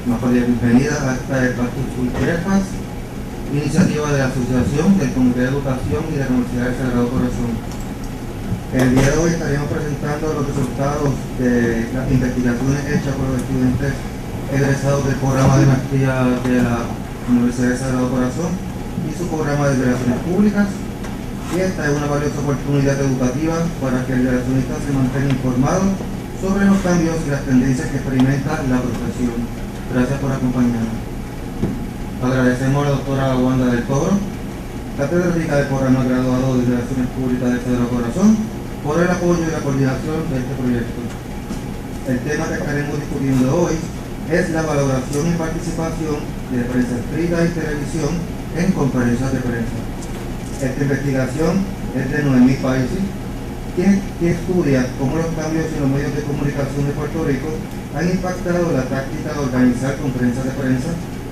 Más bienvenida a esta Back to School Breakfast, iniciativa de la Asociación del Comité de Educación y de la Universidad del Sagrado Corazón. El día de hoy estaremos presentando los resultados de las investigaciones hechas por los estudiantes egresados del programa de maestría de la Universidad del Sagrado Corazón y su programa de Relaciones Públicas. Y esta es una valiosa oportunidad educativa para que el relacionista se mantenga informado sobre los cambios y las tendencias que experimenta la profesión. Gracias por acompañarnos. Agradecemos a la doctora Wanda del Toro, catedrática del programa graduado de Relaciones Públicas del Sagrado Corazón, por el apoyo y la coordinación de este proyecto. El tema que estaremos discutiendo hoy es la valoración y participación de prensa escrita y televisión en conferencias de prensa. Esta investigación es de Noemí Paisi, que estudia cómo los cambios en los medios de comunicación de Puerto Rico han impactado la táctica de organizar conferencias de prensa,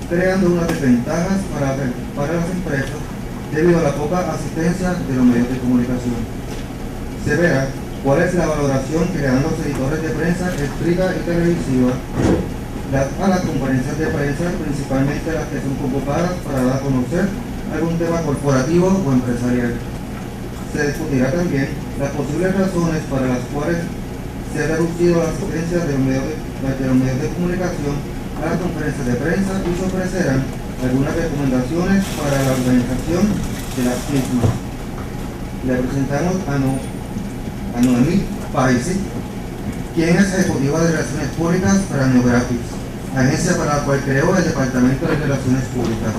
creando unas desventajas para las empresas debido a la poca asistencia de los medios de comunicación. Se verá cuál es la valoración que le dan los editores de prensa escrita y televisiva a las conferencias de prensa, principalmente las que son convocadas para dar a conocer algún tema corporativo o empresarial. Se discutirá también las posibles razones para las cuales se ha reducido la asistencia de los medios de comunicación a las conferencias de prensa y se ofrecerán algunas recomendaciones para la organización de las mismas. Le presentamos a Noemí Paisi, quien es ejecutiva de Relaciones Públicas para Neographics, agencia para la cual creó el Departamento de Relaciones Públicas,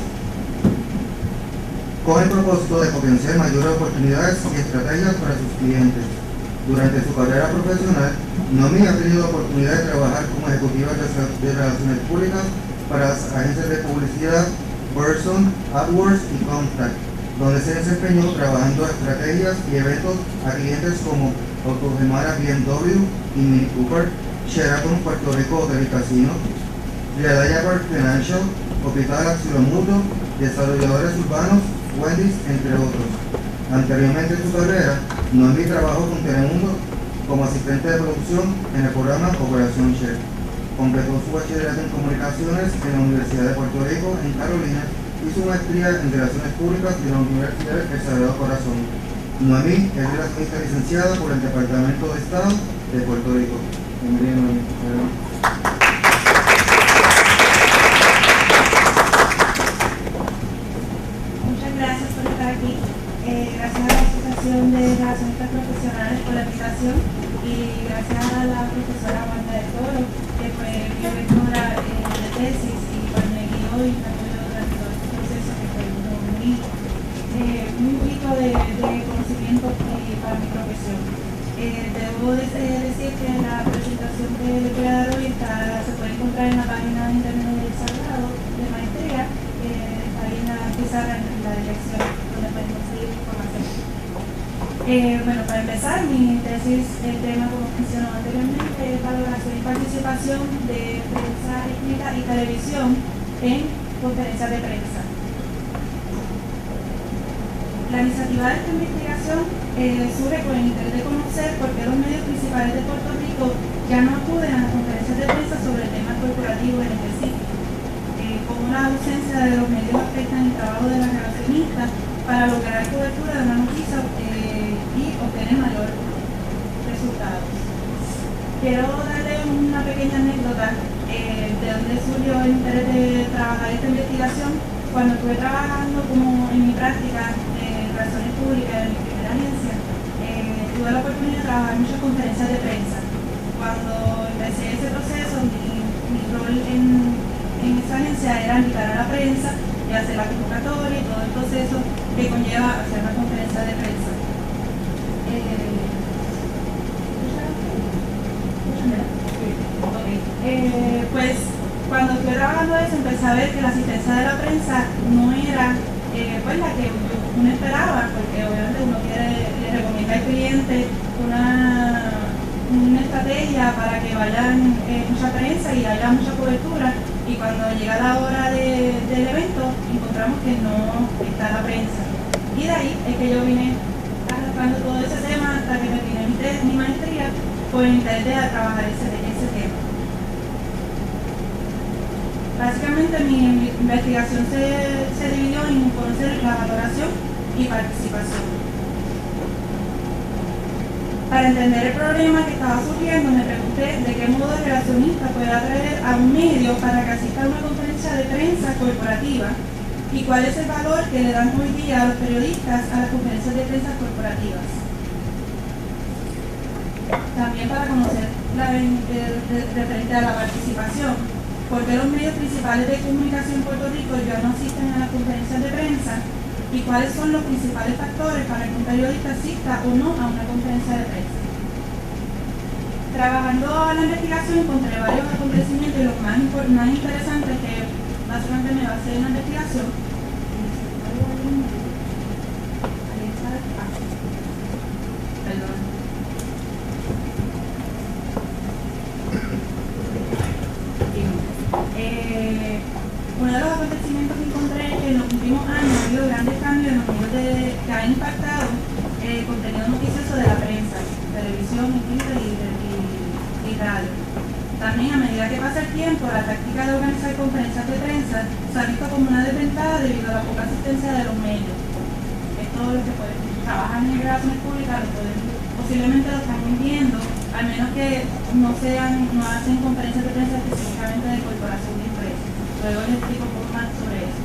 con el propósito de potenciar mayores oportunidades y estrategias para sus clientes. Durante su carrera profesional, Noemí ha tenido la oportunidad de trabajar como ejecutiva de Relaciones Públicas para las agencias de publicidad Burson, AdWords y Contact, donde se desempeñó trabajando estrategias y eventos a clientes como Autogemara BMW y Mini Cooper, Sheraton Puerto Rico Hotel y Casino, Redaya Financial, Hospital Acción Mutuo, desarrolladores urbanos, Wendy's, entre otros. Anteriormente en su carrera, Noemí trabajó con Telemundo como asistente de producción en el programa Operación Chef. Completó su bachillerato en comunicaciones en la Universidad de Puerto Rico, en Carolina, y su maestría en Relaciones Públicas de la Universidad del Sagrado Corazón. Noemí es relacionista licenciada por el Departamento de Estado de Puerto Rico. Bienvenida, Noemí. Gracias a la Asociación de Relacionistas Profesionales por la invitación y gracias a la profesora Wanda del Toro, que fue mi directora de tesis y me guió y me apoyó durante todo este proceso, que fue muy rico de conocimiento para mi profesión. Debo decir que la presentación que le voy a dar hoy se puede encontrar en la página de internet del Sagrado de maestría, está ahí en la pizarra en la dirección donde pueden conseguir información. Bueno, para empezar, mi tesis, el tema, como mencionó anteriormente, es valoración y participación de prensa escrita y televisión en conferencias de prensa. La iniciativa de esta investigación surge con el interés de conocer por qué los medios principales de Puerto Rico ya no acuden a las conferencias de prensa sobre temas corporativos en específico, cómo la ausencia de los medios afectan el trabajo de las relacionistas para lograr cobertura de una noticia y obtener mayores resultados. Quiero darle una pequeña anécdota de dónde surgió el interés de trabajar esta investigación. Cuando estuve trabajando como en mi práctica en Relaciones Públicas en mi primera agencia, tuve la oportunidad de trabajar en muchas conferencias de prensa. Cuando empecé ese proceso, mi rol en esa agencia era invitar a la prensa y hacer la convocatoria y todo el proceso que conlleva hacer una conferencia de prensa. Pues cuando estuve trabajando eso, empecé a ver que la asistencia de la prensa no era pues la que uno esperaba, porque obviamente uno le recomienda al cliente una estrategia para que vayan mucha prensa y haya mucha cobertura, y cuando llega la hora del evento encontramos que no está la prensa, y de ahí es que yo vine arrastrando todo ese tema hasta que me terminé mi maestría con el interés de trabajar ese tema. Básicamente mi investigación se dividió en conocer la valoración y participación. Para entender el problema que estaba surgiendo, me pregunté de qué modo el relacionista puede atraer a un medio para que asista a una conferencia de prensa corporativa y cuál es el valor que le dan hoy día a los periodistas a las conferencias de prensa corporativas. También para conocer referente a la participación, por qué los medios principales de comunicación en Puerto Rico ya no asisten a las conferencias de prensa y cuáles son los principales factores para que un periodista asista o no a una conferencia de prensa. Trabajando en la investigación encontré varios acontecimientos y los más interesantes que básicamente me basé en la investigación. Perdón. Uno de los acontecimientos que encontré es que en los últimos años ha habido grandes cambios en los medios que han impactado el contenido noticioso de la prensa, televisión, Twitter y radio. También, a medida que pasa el tiempo, la táctica de organizar conferencias de prensa se ha visto como una desventaja debido a la poca asistencia de los medios. Esto es lo que trabajan en relaciones públicas, posiblemente lo están viendo, al menos que no hacen conferencias de prensa específicamente de corporación de empresas. Luego les explico un poco más sobre eso.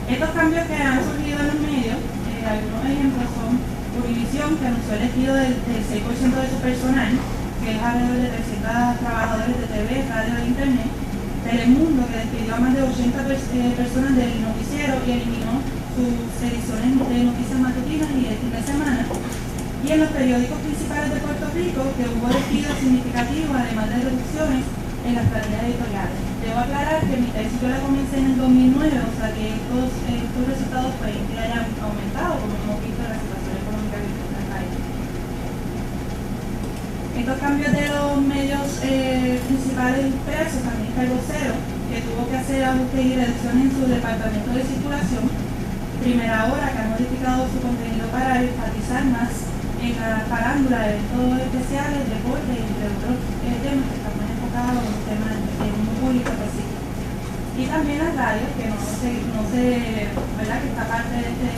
Estos cambios que han surgido en los medios, algunos ejemplos son Univisión, que anunció el despido del 6% de su personal, que es alrededor de 300 trabajadores de TV, radio e internet. Telemundo, que despidió a más de 80 personas del noticiero y eliminó sus ediciones de noticias matutinas y de fin de semana. Y en los periódicos principales de Puerto Rico, que hubo despidos significativos, además de reducciones en las planillas editoriales. Debo aclarar que mi tesis yo la comencé en el 2009, o sea que estos resultados pueden que hayan aumentado, como hemos visto en la situación económica que está en el país. Estos cambios de los medios principales impresos, también está el Vocero, que tuvo que hacer ajustes y reducciones en su departamento de circulación. Primera Hora, que ha modificado su contenido para enfatizar más en la farándula, eventos especiales, deportes, entre otros temas que están más enfocados en un tema en un público específico. Y también las radios, que ¿verdad? Que está parte de esta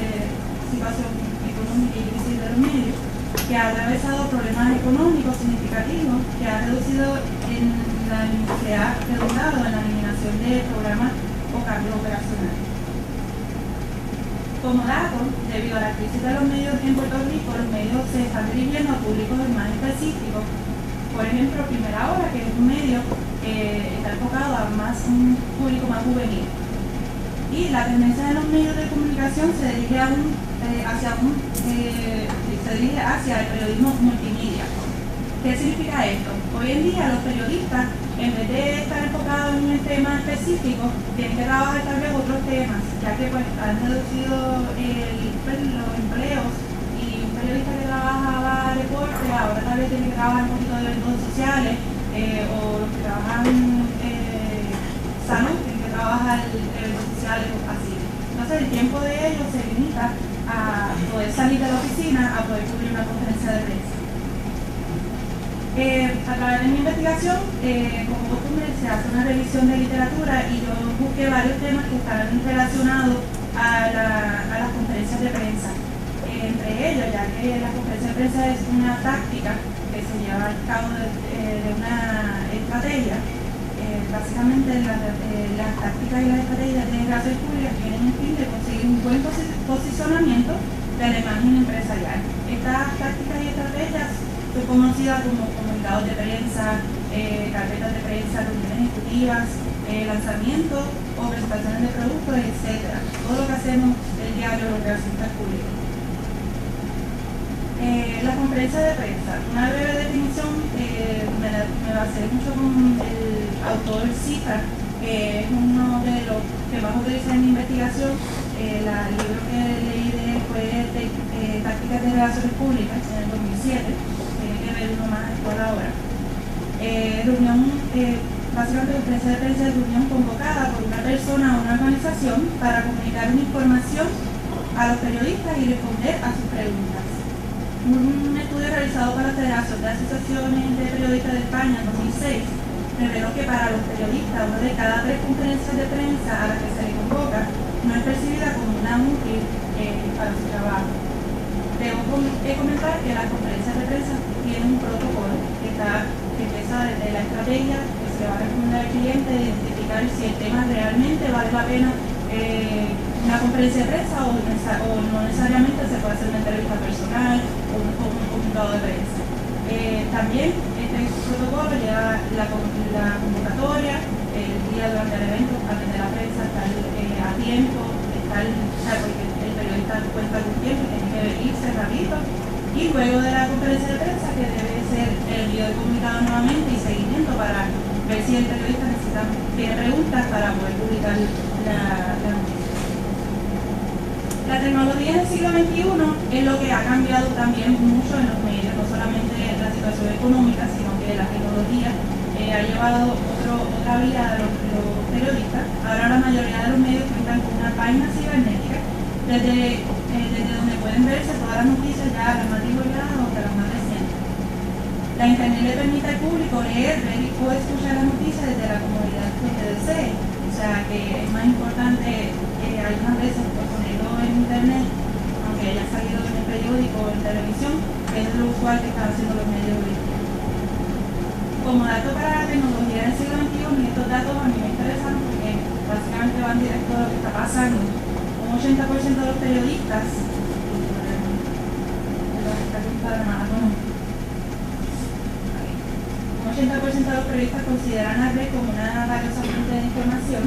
situación económica y difícil de los medios, que ha atravesado problemas económicos significativos, que ha reducido que ha redundado en la eliminación de programas o cambios operacionales. Como dato, debido a la crisis de los medios en Puerto Rico, los medios se están dirigiendo a públicos más específicos. Por ejemplo, Primera Hora, que es un medio que está enfocado a un público más juvenil. Y la tendencia de los medios de comunicación se dirige hacia el periodismo multimedia. ¿Qué significa esto? Hoy en día los periodistas, en vez de estar enfocados en un tema específico, tienen que trabajar tal vez otros temas, ya que pues, han reducido los empleos y un periodista que trabajaba deporte, ahora tal vez tiene que trabajar un poquito de eventos sociales, o los que trabajan salud, tienen que trabajar eventos sociales o así. Entonces el tiempo de ellos se limita a poder salir de la oficina a poder cubrir una conferencia de prensa. A través de mi investigación, como costumbre, se hace una revisión de literatura y yo busqué varios temas que están relacionados a las conferencias de prensa. Entre ellos, ya que la conferencia de prensa es una táctica que se lleva a cabo de una estrategia, básicamente las tácticas y las estrategias de relaciones públicas tienen el fin de conseguir un buen posicionamiento de la imagen empresarial. Estas tácticas y estrategias son conocidas como comunicados de prensa, carpetas de prensa, reuniones ejecutivas, lanzamientos o presentaciones de productos, etc. Todo lo que hacemos el diario de los relacionistas públicos. La conferencia de prensa, una breve definición, me basé mucho con el autor Cifra, que es uno de los que más utilicé en mi investigación. El libro que leí de él fue Tácticas de Relaciones Públicas en el 2007. Que ver uno más por ahora. Básicamente conferencia de prensa es reunión convocada por una persona o una organización para comunicar una información a los periodistas y responder a sus preguntas. Un estudio realizado por la Federación de Asociaciones de Periodistas de España en 2006 reveló que para los periodistas, una de cada 3 conferencias de prensa a las que se le convoca no es percibida como una útil para su trabajo. Debo comentar que las conferencias de prensa tienen un protocolo que empieza desde la estrategia que se va a recomendar al cliente de identificar si el tema realmente vale la pena una conferencia de prensa o no necesariamente se puede hacer una entrevista personal o un comunicado de prensa. También este protocolo lleva la convocatoria, el día durante el evento, atender a la prensa, estar a tiempo, porque el periodista cuenta con tiempo y tiene que irse rapidito. Y luego de la conferencia de prensa, que debe ser el envío de comunicado nuevamente y seguimiento para ver si el periodista tiene preguntas para poder publicar la noticia. La tecnología del siglo XXI es lo que ha cambiado también mucho en los medios, no solamente la situación económica, sino que la tecnología ha llevado otra vida a los periodistas. Ahora la mayoría de los medios cuentan con una página cibernética, desde donde pueden verse todas las noticias, ya las más divulgadas o las más recientes. La internet le permite al público leer, ver y poder escuchar las noticias desde la comodidad que desee. O sea que es más importante algunas veces ponerlo en internet, aunque haya salido en el periódico o en televisión, que es lo usual que están haciendo los medios hoy. Como dato para la tecnología del siglo XXI, y estos datos a mí me interesan porque básicamente van directo a lo que está pasando. Un 80% de los periodistas, un 80% de los periodistas consideran la red como una valiosa fuente de información.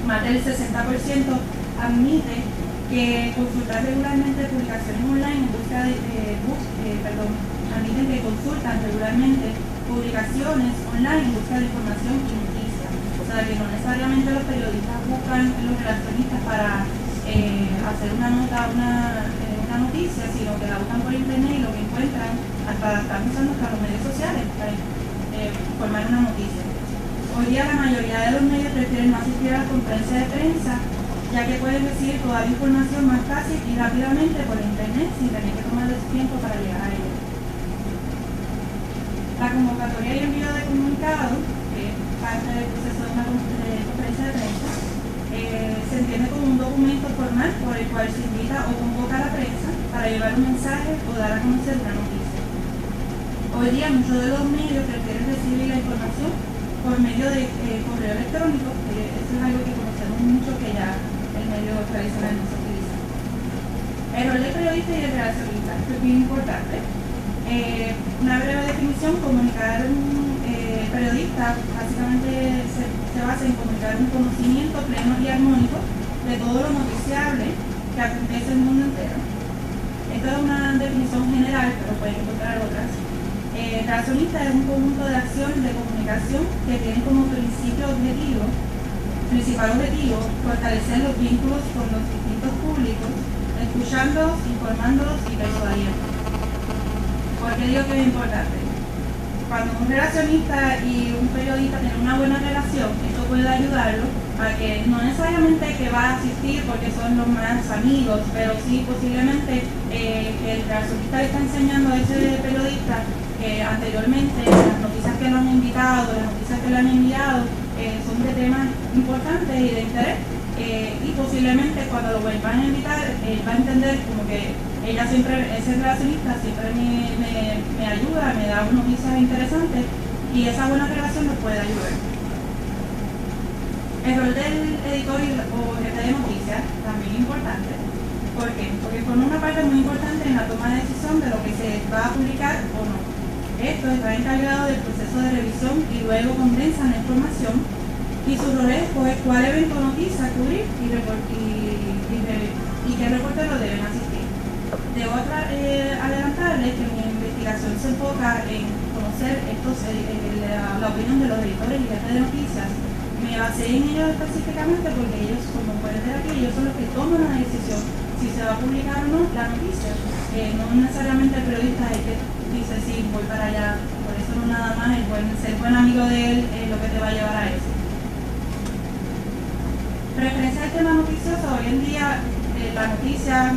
Más del 60% admite que consultar regularmente publicaciones online en busca admiten que consultan regularmente publicaciones online en busca de información y noticias. O sea, que no necesariamente los periodistas buscan los relacionistas para hacer una nota, una noticia, sino que la buscan por internet y lo que encuentran, están usando hasta los medios sociales para formar una noticia. Hoy día la mayoría de los medios prefieren no asistir a las conferencias de prensa, ya que pueden recibir toda la información más fácil y rápidamente por internet sin tener que tomarles tiempo para llegar a ella. La convocatoria y envío de comunicado, que es parte del proceso de una conferencia de prensa, se entiende como un documento formal por el cual se invita o convoca a la prensa para llevar un mensaje o dar a conocer una noticia. Hoy día muchos de los medios prefieren recibir la información por medio de correo electrónico, que eso es algo que conocemos mucho que ya el medio tradicional no se utiliza. El rol del periodista y del relacionista, esto es bien importante. Una breve definición: comunicar periodista básicamente se basa en comunicar un conocimiento pleno y armónico de todo lo noticiable que acontece en el mundo entero. Esta es una definición general, pero pueden encontrar otras. Relacionista es un conjunto de acciones de comunicación que tienen como principal objetivo, fortalecer los vínculos con los distintos públicos, escuchándolos, informándolos y persuadiendo. ¿Por qué digo que es importante? Cuando un relacionista y un periodista tienen una buena relación, esto puede ayudarlo a que no necesariamente que va a asistir porque son los más amigos, pero sí posiblemente que el relacionista le está enseñando a ese periodista que anteriormente las noticias que lo han invitado, las noticias que le han enviado son de temas importantes y de interés, y posiblemente cuando lo vuelvan a invitar va a entender como que ella siempre, ese relacionista siempre me ayuda, me da noticias interesantes y esa buena relación nos puede ayudar. El rol del editor o jefe de noticias también es importante. ¿Por qué? Porque forma una parte muy importante en la toma de decisión de lo que se va a publicar o no. Esto está encargado del proceso de revisión y luego condensan la información, y su rol es escoger cuál evento o noticia cubrir y qué reporteros deben asistir. Debo adelantarles que mi investigación se enfoca en conocer la opinión de los editores y jefes de noticias. Me basé en ellos específicamente porque ellos, como pueden ver aquí, ellos son los que toman la decisión si se va a publicar o no la noticia. No necesariamente el periodista es el que dice sí, voy para allá. Por eso no nada más ser buen amigo de él es lo que te va a llevar a eso. Referencia al tema noticioso, hoy en día la noticia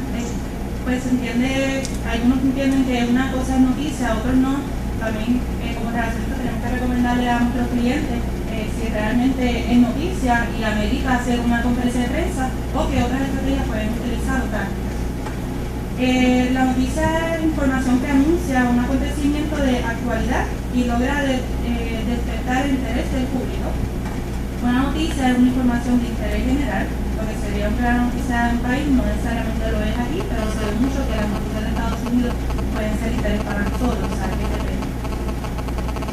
pues se entiende, algunos entienden que una cosa es noticia, otros no, también como relacionistas tenemos que recomendarle a nuestros clientes si realmente es noticia y amerita hacer una conferencia de prensa o que otras estrategias pueden utilizar o tácticas. La noticia es información que anuncia un acontecimiento de actualidad y logra despertar el interés del público. Una noticia es una información de interés general, lo que sería una gran noticia en un país, no necesariamente lo es aquí, pero se ve mucho que las noticias de Estados Unidos pueden ser interés para nosotros, o sea, que depende.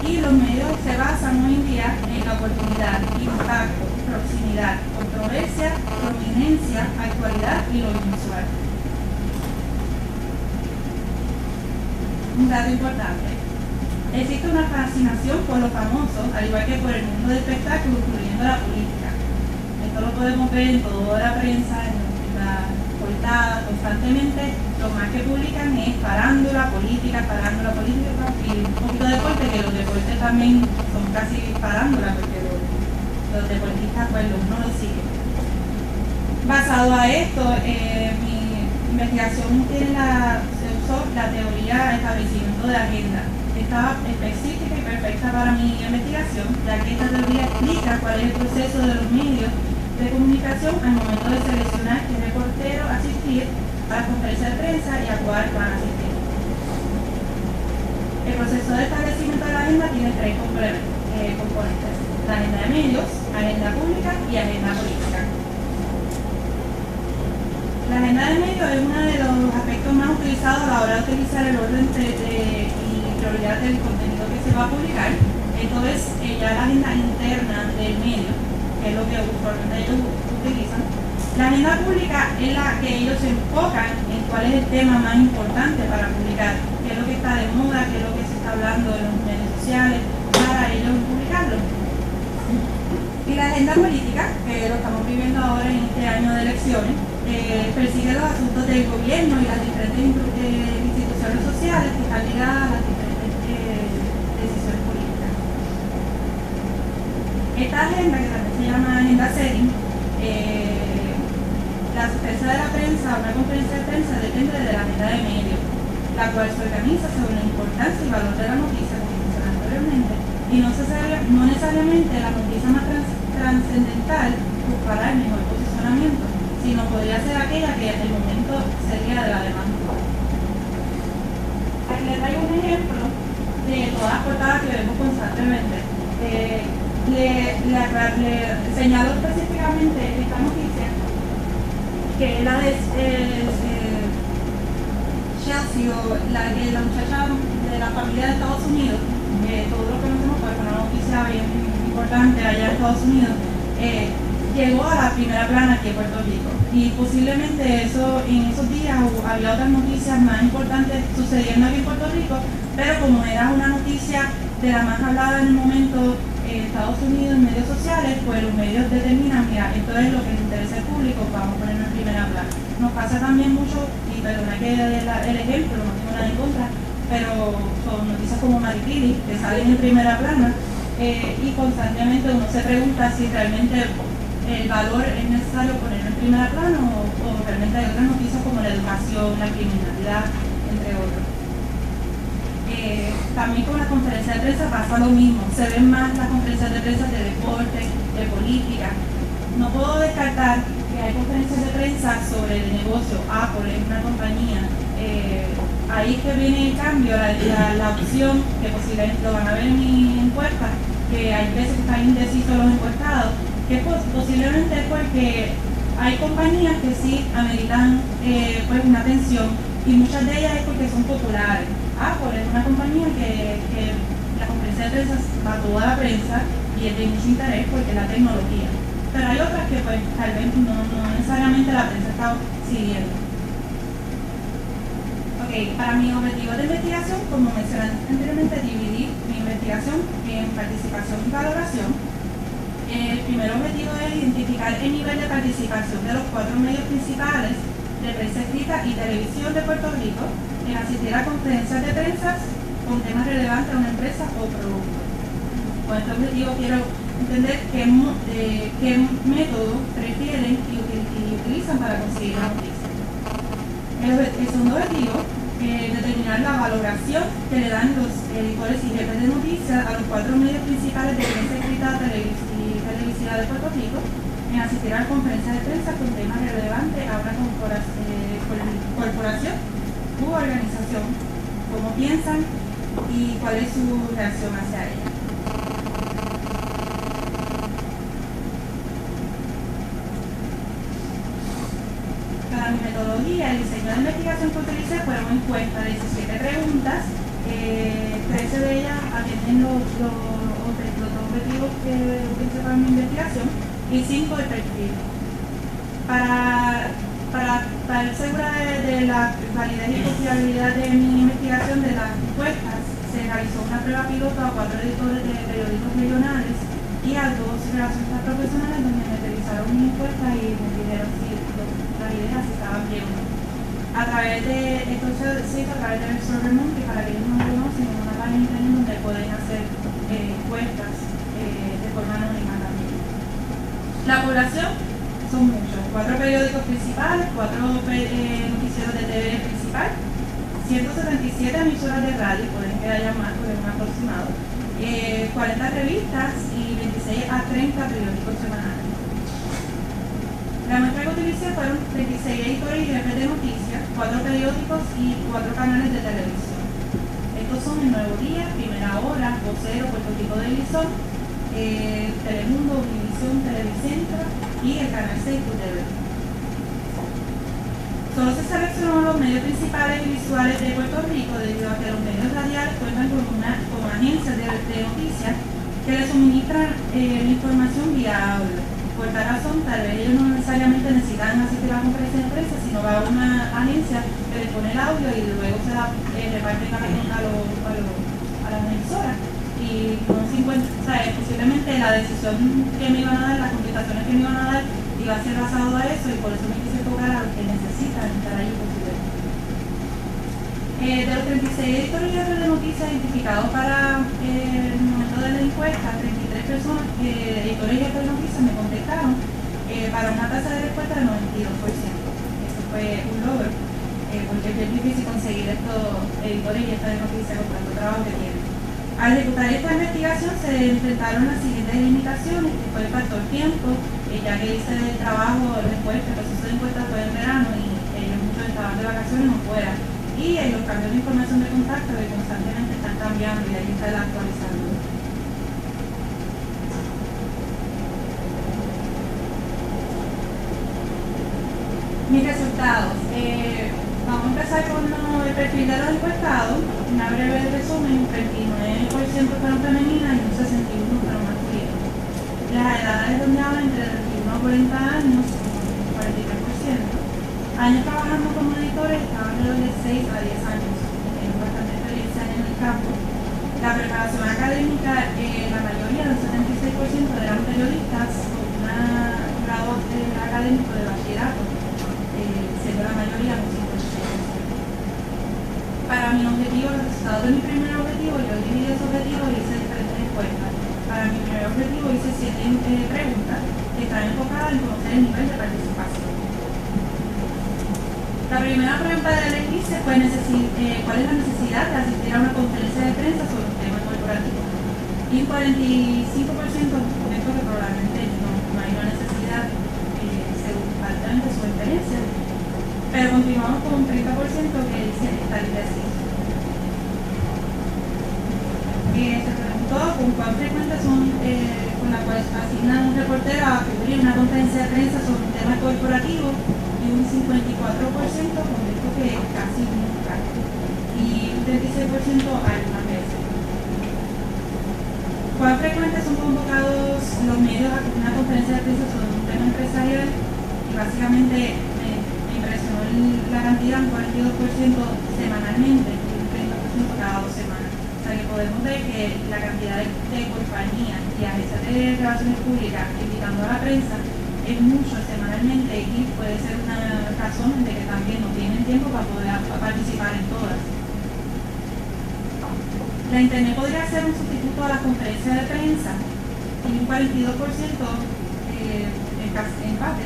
Y los medios se basan hoy en día en la oportunidad, impacto, proximidad, controversia, prominencia, actualidad y lo inusual. Un dato importante. Existe una fascinación por los famosos, al igual que por el mundo del espectáculo, incluyendo la política. Esto lo podemos ver en toda la prensa, en la portada, constantemente. Lo más que publican es farándula política, y un poquito de deporte, que los deportes también son casi farándula, porque los deportistas pues no lo siguen. Basado a esto, mi investigación se usó la teoría de establecimiento de agenda. Estaba específica y perfecta para mi investigación, ya que esta teoría explica cuál es el proceso de los medios de comunicación al momento de seleccionar qué reportero asistir a la conferencia de prensa y a cuál van a asistir. El proceso de establecimiento de la agenda tiene tres componentes: la agenda de medios, agenda pública y agenda política. La agenda de medios es uno de los aspectos más utilizados a la hora de utilizar el orden y prioridad del contenido que se va a publicar. Entonces, ya la agenda interna del medio, que es lo que usualmente ellos utilizan. La agenda pública es la que ellos se enfocan en cuál es el tema más importante para publicar, qué es lo que está de moda, qué es lo que se está hablando en los medios sociales, para ellos publicarlo. Y la agenda política, que lo estamos viviendo ahora en este año de elecciones, persigue los asuntos del gobierno y las diferentes instituciones sociales que están ligadas a las diferentes decisiones políticas. Esta agenda, que también se llama agenda setting, la asistencia de la prensa a una conferencia de prensa depende de la agenda de medios, la cual se organiza según la importancia y valor de la noticia, como mencioné anteriormente, y no necesariamente la noticia más trascendental buscará el mejor posicionamiento, sino podría ser aquella que en el momento sería de la demanda. Aquí les traigo un ejemplo de todas las portadas que vemos constantemente. Le señalo específicamente esta noticia, que es la de Chelsea, o la muchacha de la familia de Estados Unidos. Todos lo conocemos porque fue una noticia bien importante allá en Estados Unidos. Llegó a la primera plana aquí en Puerto Rico, y posiblemente en esos días había otras noticias más importantes sucediendo aquí en Puerto Rico, pero como era una noticia de la más hablada en el momento en Estados Unidos en medios sociales, pues los medios determinan, mira, esto es lo que le interesa al público, vamos a ponerlo en primera plana. Nos pasa también mucho, y perdona que dé el ejemplo, no tengo nada en contra, pero son noticias como Maripili, que salen en primera plana, y constantemente uno se pregunta si realmente el valor es necesario ponerlo en primera plana o realmente hay otras noticias como la educación, la criminalidad, entre otros. También con la conferencia de prensa pasa lo mismo, se ven más las conferencias de prensa de deporte, de política. No puedo descartar que hay conferencias de prensa sobre el negocio. Apple es una compañía, ahí es que viene el cambio, la opción, que posiblemente lo van a ver en mi encuesta, que hay veces que están indecisos los encuestados, que posiblemente es porque hay compañías que sí ameritan pues una atención, y muchas de ellas es porque son populares. Apple es una compañía que la conferencia de prensa va a toda la prensa y es de mucho interés porque es la tecnología, pero hay otras que pues tal vez no necesariamente la prensa está siguiendo. Ok, para mi objetivo de investigación, como mencioné anteriormente, dividí mi investigación en participación y valoración. El primer objetivo es identificar el nivel de participación de los 4 medios principales de prensa escrita y televisión de Puerto Rico en asistir a conferencias de prensa con temas relevantes a una empresa o producto. Con este objetivo quiero entender qué método prefieren y utilizan para conseguir la noticia. El segundo objetivo determinar la valoración que le dan los editores y jefes de noticias a los 4 medios principales de prensa escrita y televisiva de Puerto Rico en asistir a conferencias de prensa con temas relevantes a una corporación u organización, cómo piensan y cuál es su reacción hacia ella. Para mi metodología, el diseño de investigación que utilicé fueron encuestas de 17 preguntas, 13 de ellas atienden los objetivos que utilicé para mi investigación y 5 de perfil. Para estar segura de la validez y confiabilidad de mi investigación de las encuestas, se realizó una prueba piloto a 4 editores de periódicos regionales y a 2 relacionistas profesionales donde me realizaron mi encuesta y me dijeron si las ideas estaban bien o no. A través de esto se hizo a través de Survey que para quienes no lo conocen, es una página internet donde pueden hacer encuestas de forma anónima también. La población son muchos, 4 periódicos principales, 4 noticieros de TV principal, 177 emisoras de radio, pueden que haya más, porque es un aproximado, 40 revistas y 26 a 30 periódicos semanales. La muestra que utilicé fueron 36 editores y jefes de noticias, 4 periódicos y 4 canales de televisión. Estos son El Nuevo Día, Primera Hora, Vocero, Puerto Rico de Lizón, Telemundo, Univisión, Televicentro y el Canal 6 TV. Solo se seleccionó los medios principales y visuales de Puerto Rico debido a que los medios radiales cuentan con agencias de noticias que les suministran la información vía audio. Por tal razón, tal vez ellos no necesariamente necesitan asistir a la conferencia de prensa, sino va a una agencia que les pone el audio y luego se la reparten a las emisoras. Y con 50, o sea, posiblemente la decisión que me iban a dar, las contestaciones que me iban a dar, iba a ser basado a eso y por eso me quise tocar a los que necesitan estar ahí posiblemente. De los 36 editores de noticias identificados para el momento de la encuesta, 33 personas, editores y jefes de noticias me contestaron para una tasa de respuesta del 92%. Eso fue un logro, porque es bien difícil conseguir estos editores y jefes de noticias con tanto trabajo que tienen. Al ejecutar esta investigación se enfrentaron las siguientes limitaciones, que fue el factor tiempo, ya que hice el trabajo, la encuesta, el proceso de encuesta fue en verano y ellos muchos estaban de vacaciones o fuera. Y los cambios de información de contacto que constantemente están cambiando y ahí está el actualizando. Mis resultados. Vamos a empezar con el perfil de los encuestados. Una breve resumen: 39% fueron femeninas y un 61% fueron masculinos. Las edades rondaban entre 21 a 40 años, 43%. Años trabajando como editores estaban alrededor de 6 a 10 años. Tengo bastante experiencia en el campo. La preparación académica, la mayoría, del 76%, eran periodistas con un grado académico de bachillerato, siendo la mayoría un 56%. Para mi objetivo, los resultados de mi primer objetivo, yo dividí ese objetivo y hice diferentes encuestas. Para mi primer objetivo hice 7 preguntas que están enfocadas en conocer el nivel de participación. La primera pregunta de la hice fue ¿cuál es la necesidad de asistir a una conferencia de prensa sobre un tema corporativo? Y un 45% comentó que probablemente no hay una necesidad según parte de su experiencia. Pero continuamos con un 30% que dice tal vez sí. Se preguntó con cuán frecuentes son con la cual asignan un reportero a cubrir una conferencia de prensa sobre un tema corporativo. Y un 54% contestó que casi nunca y un 36% algunas veces. ¿Cuán frecuentes son convocados los medios a una conferencia de prensa sobre un tema empresarial? Y básicamente me impresionó la cantidad, un 42% semanalmente y un 30% cada 2 semanas. O sea que podemos ver que la cantidad de compañías y agencias de relaciones públicas invitando a la prensa es mucho semanalmente y puede ser una razón de que también no tienen tiempo para poder participar en todas. La internet podría ser un sustituto a las conferencias de prensa y un 42% empate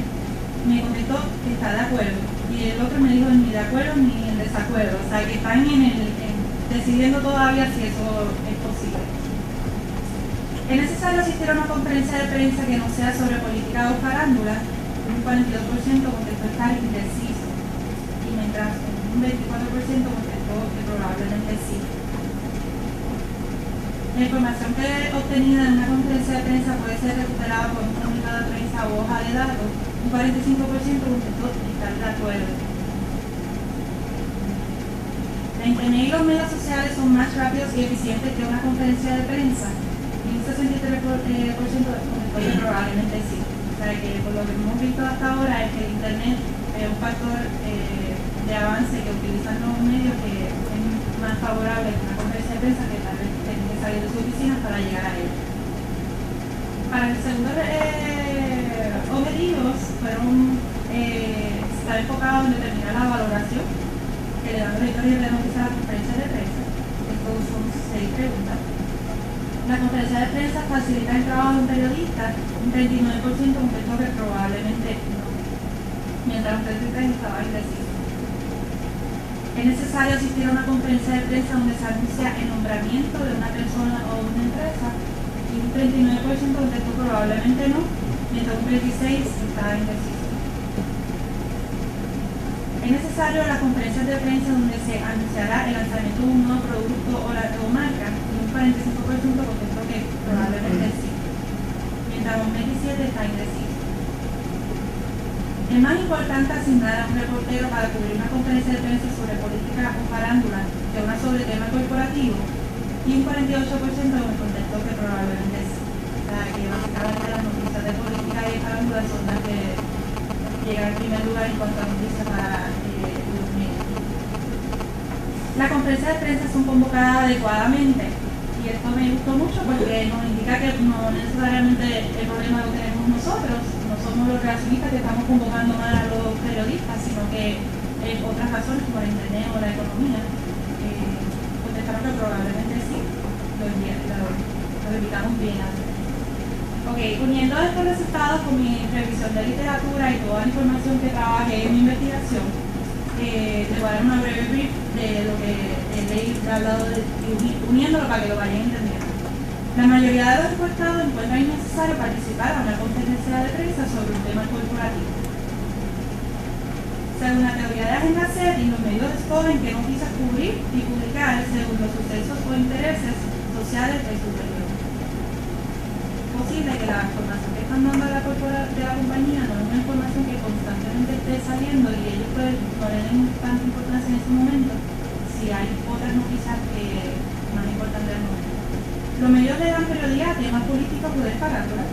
me contestó que está de acuerdo y y el otro me dijo ni de acuerdo ni en desacuerdo, o sea que están decidiendo todavía si eso es posible. Es necesario asistir a una conferencia de prensa que no sea sobre política o farándula. Un 42% contestó estar indeciso y mientras un 24% contestó que probablemente sí. La información que obtenida en una conferencia de prensa puede ser recuperada por un comunicado de prensa o hoja de datos. Un 45% contestó estar de acuerdo. La internet y los medios sociales son más rápidos y eficientes que una conferencia de prensa. Y un 63% contestó que probablemente sí. O sea que por lo que hemos visto hasta ahora es que el internet es un factor de avance que utilizan los medios que es más favorable que una conferencia de prensa que tal vez tienen que salir de su oficina para llegar a ella. Para el segundo objetivos fueron estar enfocados en determinar la valoración que le dan los editores de noticias a las conferencias de prensa. Estos son 6 preguntas. La conferencia de prensa facilita el trabajo de un periodista. Un 39% contestó que probablemente no, mientras un 33% estaba indeciso. Es necesario asistir a una conferencia de prensa donde se anuncia el nombramiento de una persona o una empresa y un 39% contestó probablemente no, mientras un 26% estaba indeciso. Es necesario las conferencias de prensa donde se anunciará el lanzamiento de un nuevo producto o marca y un 45% contestó que probablemente sí, mientras un 27% está indeciso. Es más importante asignar a un reportero para cubrir una conferencia de prensa sobre política o farándula que una sobre tema corporativo y un 48% me contestó que probablemente sí. O sea, que básicamente las noticias de política y farándula son las que llegan en primer lugar en cuanto a noticias para los medios. Las conferencias de prensa son convocadas adecuadamente y esto me gustó mucho porque nos indica que no necesariamente el problema lo tenemos nosotros, no somos los relacionistas que estamos convocando mal a los periodistas, sino que otras razones como el internet o la economía contestaron que probablemente sí, lo evitamos bien. Ok, uniendo estos resultados con mi revisión de literatura y toda la información que trabajé en mi investigación, les voy a dar una breve brief de lo que he hablado uniéndolo para que lo vayan entendiendo. La mayoría de los encuestados encuentran innecesario participar en una conferencia de prensa sobre un tema corporativo. Según la teoría de agenda setting, los medios escogen qué noticias cubrir y publicar según los sucesos o intereses sociales de su periodo. Es posible que la información que están dando de la compañía no es una información que constantemente esté saliendo y ellos pues, no le den tanta importancia en ese momento si hay otras noticias más importantes del momento. Los medios le dan prioridad a temas políticos o de farándula.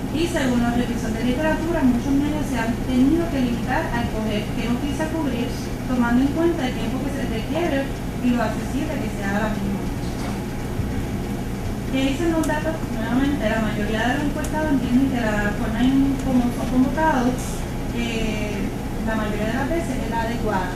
Y según la revisión de literatura, muchos medios se han tenido que limitar a escoger qué noticia cubrir, tomando en cuenta el tiempo que se requiere y lo accesible que sea ahora mismo. ¿Qué dicen los datos? Nuevamente, la mayoría de los encuestados entienden que la forma en cómo son convocados, la mayoría de las veces es la adecuada.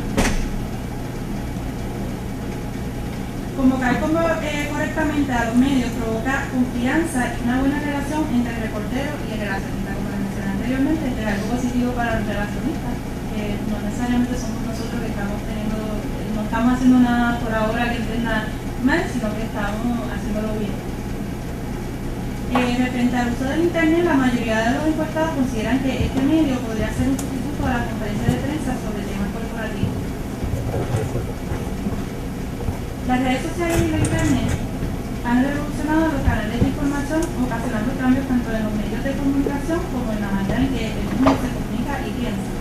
Convocar correctamente a los medios provoca confianza y una buena relación entre el reportero y el relacionista. Como les mencioné anteriormente, es algo positivo para los relacionistas, que no necesariamente somos nosotros que estamos no estamos haciendo nada por ahora que entienda mal, sino que estamos haciéndolo bien. Referente al uso del internet, la mayoría de los encuestados consideran que este medio podría ser un sustituto a la conferencia de prensa sobre temas corporativos. Las redes sociales y la internet han revolucionado los canales de información, ocasionando cambios tanto en los medios de comunicación como en la manera en que el mundo se comunica y piensa.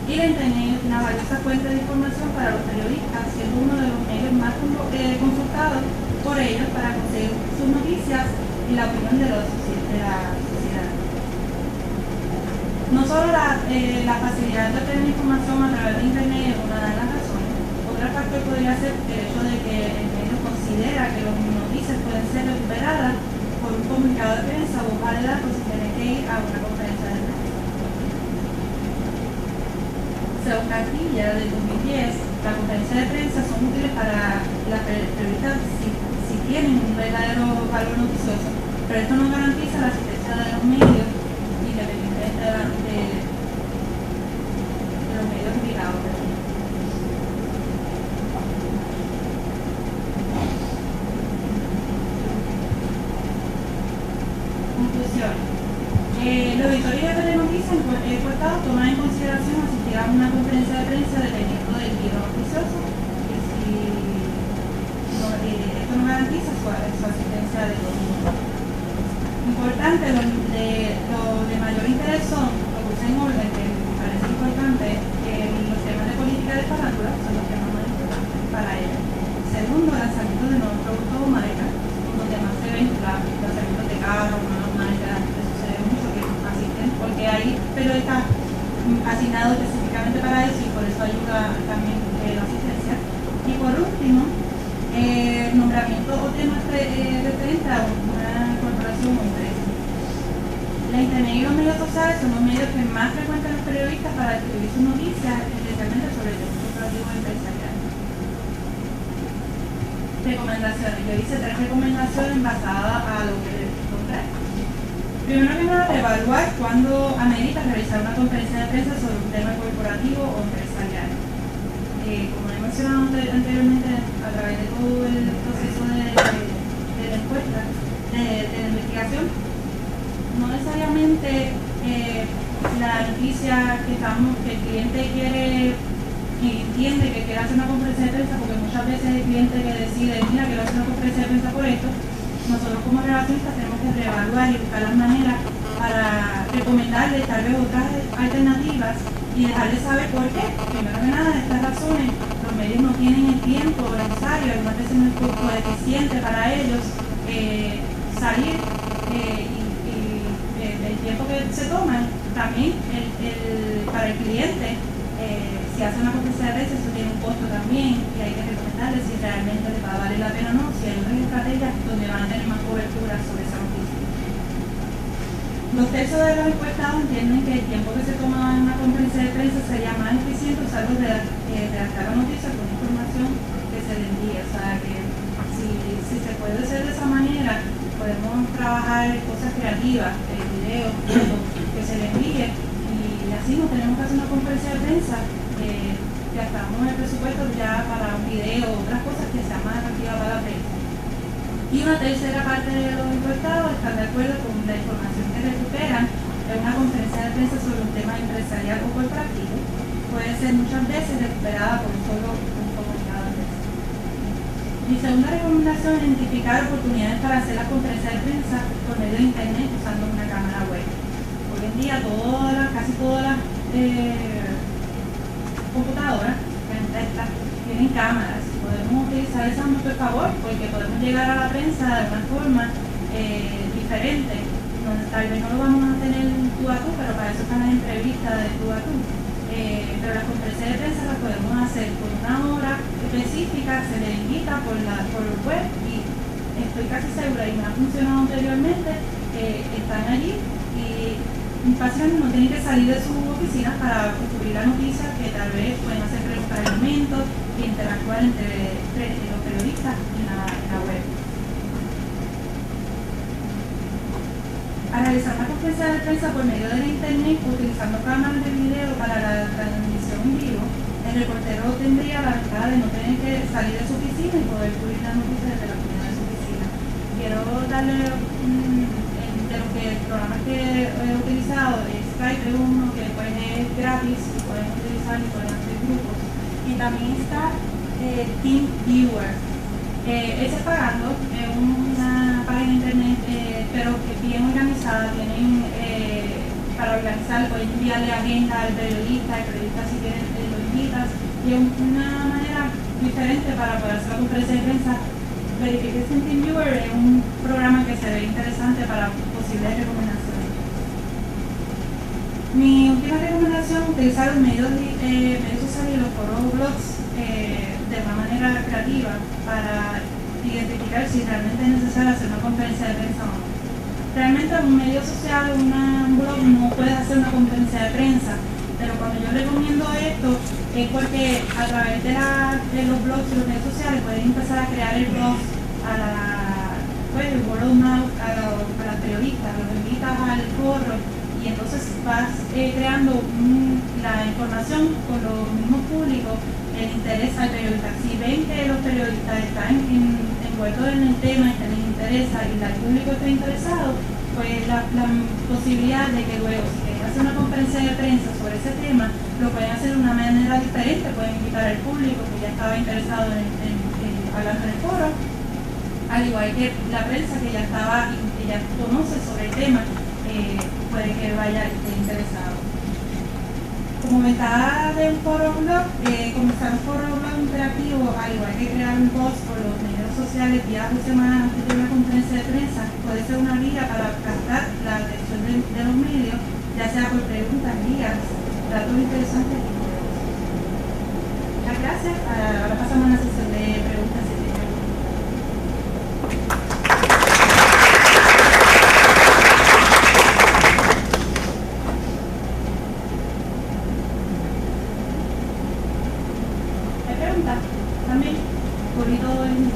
Y la internet es una valiosa fuente de información para los periodistas, siendo uno de los medios más consultados por ellos para conseguir sus noticias y la opinión de la sociedad. No solo la facilidad de obtener información a través de internet es una de las razones. Otro factor podría ser el hecho de que el medio considera que las noticias pueden ser recuperadas por un comunicado de prensa o hoja de datos sin tener que ir a una conferencia de prensa. Según Castilla, del 2010, las conferencias de prensa son útiles para las periodistas si tienen un verdadero valor noticioso, pero esto no garantiza la asistencia de los medios independientemente Los editores de Telenoticias encuestados toman en consideración asistir a una conferencia de prensa dependiendo del giro noticioso, que si no, esto no garantiza su asistencia de todo el mundo. Importante, lo de mayor interés son, lo puse en orden, que me parece importante, los temas de política de farándula son los temas más importantes para ellos. Segundo, lanzamiento de nuevos productos o marcas, donde más se ven lanzamientos de carros, nuevas marcas, eso se ve mucho que asisten, porque hay periodistas asignados específicamente para eso y por eso ayuda también la asistencia. Y por último, nombramiento o temas referentes a una corporación o empresa. La internet y los medios sociales son los medios que más frecuentan los periodistas para escribir sus noticias, especialmente sobre el corporativo empresarial. Recomendaciones. Yo hice 3 recomendaciones basadas a lo que encontré. Primero que nada, evaluar cuándo amerita realizar una conferencia de prensa sobre un tema corporativo o empresarial. Como he mencionado anteriormente, a través de todo el proceso de la encuesta, de la investigación, no necesariamente la noticia que el cliente quiere y entiende que quiere hacer una conferencia de prensa, porque muchas veces el cliente que decide, mira, quiero hacer una conferencia de prensa por esto, nosotros como relacionistas tenemos que reevaluar y buscar las maneras para recomendarles tal vez otras alternativas y dejarles saber por qué. Primero que nada, de estas razones, los medios no tienen el tiempo necesario, algunas veces no es eficiente para ellos salir el tiempo que se toman. También para el cliente, si hace una conferencia de prensa, eso tiene un costo también y hay que recomendarles si realmente les va a valer la pena o no, si hay otras estrategias donde van a tener más cobertura sobre esa noticia. 2/3 de los encuestados entienden que el tiempo que se toma en una conferencia de prensa sería más eficiente usarlo de redactar la noticia con información que se le envíe. O sea que si se puede hacer de esa manera, podemos trabajar cosas creativas, videos, que se le envíe, y así no tenemos que hacer una conferencia de prensa. Gastamos el presupuesto ya para un video o otras cosas que sean más atractivas para la prensa. Y una tercera parte de los encuestados están de acuerdo con la información que recuperan en una conferencia de prensa sobre un tema empresarial o corporativo. Puede ser muchas veces recuperada por solo un comunicado de prensa. Mi segunda recomendación es identificar oportunidades para hacer la conferencia de prensa por medio de internet usando una cámara web. Hoy en día casi todas las computadoras tienen cámaras. Podemos utilizar esas a nuestro favor porque podemos llegar a la prensa de una forma diferente. Tal vez no lo vamos a tener tú a tú, pero para eso están las entrevistas de tú a tú. Pero las conferencias de prensa las podemos hacer por una hora específica, se le invita por el web y estoy casi segura, y me ha funcionado anteriormente, están allí y básicamente no tienen que salir de sus oficinas para cubrir la noticia, que tal vez pueden hacer preguntas de alimentos y interactuar entre los periodistas en la web. Al realizar una conferencia de prensa por medio de la internet, utilizando cámaras de video para la transmisión en vivo, el reportero tendría la ventaja de no tener que salir de su oficina y poder cubrir la noticia desde la oficina de su oficina. Quiero darle de los programas que he utilizado, Skype es uno que pues es gratis y pueden utilizar y pueden hacer grupos. Y también está TeamViewer. Ese pagando es una página de internet, pero que es bien organizada. Tienen para organizar, pueden enviarle agenda al periodista, el periodista si quieren lo invitas, y es una manera diferente para poder hacer la conferencia de prensa. Verification TeamViewer es un programa que se ve interesante para posibles recomendaciones. Mi última recomendación es utilizar los medios sociales y los foros o blogs de una manera creativa para identificar si realmente es necesario hacer una conferencia de prensa o no. Realmente un medio social, un blog no puede hacer una conferencia de prensa, pero cuando yo recomiendo esto es porque a través de los blogs y los medios sociales pueden empezar a crear el blog el word of mouth a las periodistas, los invitas al foro y entonces vas creando la información con los mismos públicos, el interés al periodista. Si ven que los periodistas están envueltos en el tema, que les interesa y el público está interesado, pues la posibilidad de que luego, si quieren hacer una conferencia de prensa sobre ese tema, lo pueden hacer de una manera diferente, pueden invitar al público que ya estaba interesado en hablar en el foro, al igual que la prensa que ya conoce sobre el tema, puede que vaya interesado. Como ventaja de un foro blog, comenzar un foro blog interactivo, al igual que crear un post por los medios sociales días o semanas antes de una conferencia de prensa, puede ser una vía para captar la atención de los medios, ya sea por preguntas, guías, datos interesantes y nuevos. Muchas gracias. Ahora pasamos a una sesión de preguntas y respuestas. También, por todo el mundo.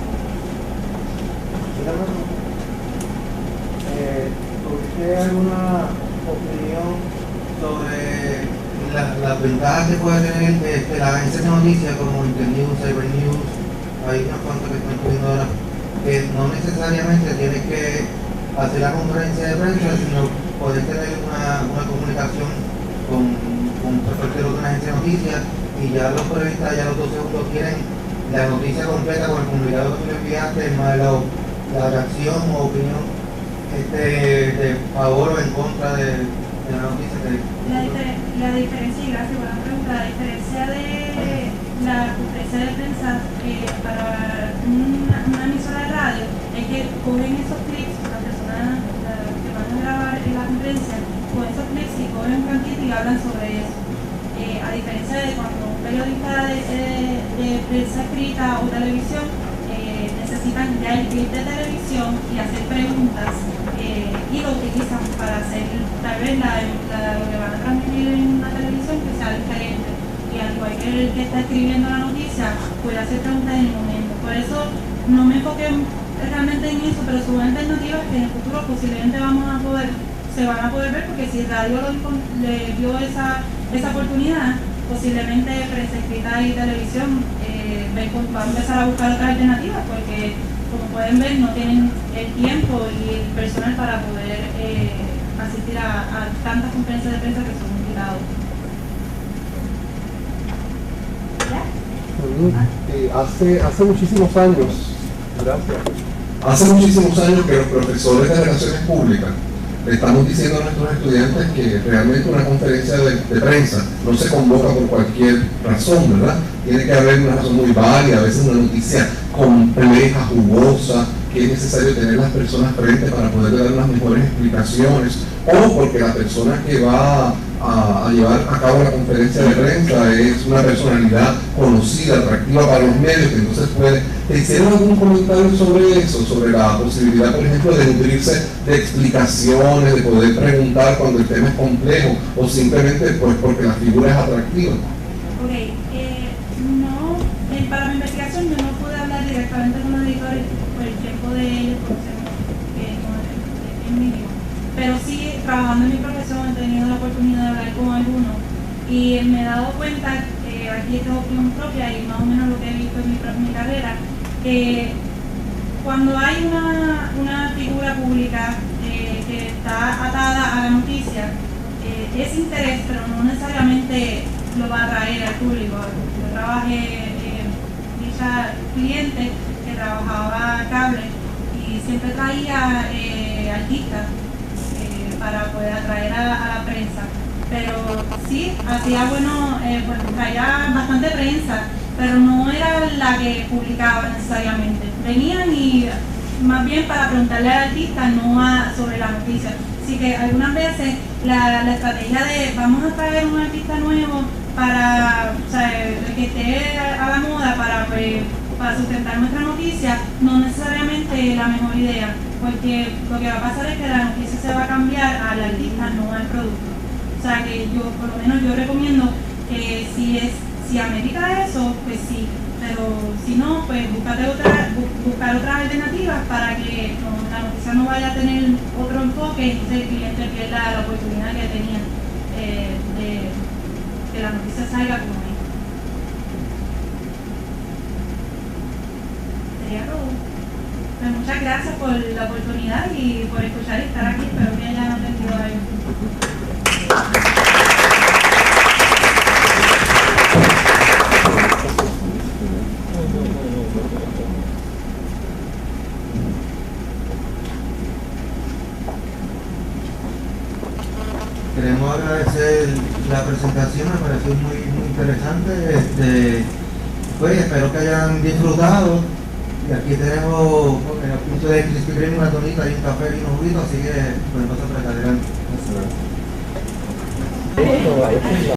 ¿Usted alguna opinión sobre las ventajas que puede tener la agencia de noticias como Internews, Cybernews? Hay unas cuantas que están poniendo ahora, que no necesariamente tienes que hacer la conferencia de prensa, sino poder tener una comunicación con cualquier otra agencia de noticias, y ya los periodistas, ya los 2 segundos tienen la noticia completa con el comunicado que tú le enviaste, más la reacción o opinión de favor o en contra de la noticia que... La diferencia, y gracias por la pregunta, la diferencia de la conferencia de prensa para una emisora de radio es que cogen esos clips, las personas que van a grabar en la conferencia, cogen esos clips y cogen un cantito y hablan sobre eso. A diferencia de cuando un periodista de prensa escrita o televisión necesitan ya el clip de televisión y hacer preguntas y lo utilizan para hacer tal vez lo que van a transmitir en una televisión que sea diferente, y al igual que el que está escribiendo la noticia puede hacer preguntas en el momento. Por eso no me enfoqué realmente en eso, pero son alternativas que en el futuro posiblemente se van a poder ver, porque si el radio le dio esa oportunidad, posiblemente prensa escrita y televisión va a empezar a buscar otras alternativas, porque como pueden ver no tienen el tiempo y el personal para poder asistir a tantas conferencias de prensa que son invitados. Hace muchísimos años, hace muchísimos años que los profesores de relaciones públicas le estamos diciendo a nuestros estudiantes que realmente una conferencia de prensa no se convoca por cualquier razón, ¿verdad? Tiene que haber una razón muy válida, a veces una noticia compleja, jugosa, que es necesario tener las personas frente para poder dar las mejores explicaciones, o porque la persona que va a llevar a cabo la conferencia de prensa es una personalidad conocida, atractiva para los medios, que entonces puede... ¿Te hicieron algún comentario sobre eso? Sobre la posibilidad, por ejemplo, de nutrirse de explicaciones, de poder preguntar cuando el tema es complejo, o simplemente pues porque la figura es atractiva? Ok, para mi investigación yo no pude hablar directamente con los editores por el tiempo de ellos, porque es mínimo. Pero sí, trabajando en mi profesión, he tenido la oportunidad de hablar con algunos y me he dado cuenta, aquí es opinión propia y más o menos lo que he visto en mi carrera, que cuando hay una figura pública que está atada a la noticia, es interés, pero no necesariamente lo va a atraer al público. Yo trabajé dicha cliente que trabajaba cable y siempre traía artistas para poder atraer a la prensa, pero sí, hacía traía bastante prensa, pero no era la que publicaba necesariamente. Venían y más bien para preguntarle al artista, no sobre la noticia. Así que algunas veces la estrategia de vamos a traer un artista nuevo para, que esté a la moda para sustentar nuestra noticia, no necesariamente la mejor idea, porque lo que va a pasar es que la noticia se va a cambiar al artista, no al producto. O sea que yo, por lo menos yo recomiendo que si amerita eso, pues sí, pero si no, pues buscar otras alternativas para que la noticia no vaya a tener otro enfoque y entonces el cliente pierda la oportunidad que tenía de que la noticia salga como es. Sería todo. Pues muchas muchas gracias por la oportunidad y por escuchar y estar aquí. Espero que hayan atendido a ello. Queremos agradecer la presentación, me pareció muy interesante. Pues espero que hayan disfrutado. Y aquí tenemos en el punto de Krispy Kreme una tonita y un café y un juguito, así que podemos pasar para acá adelante.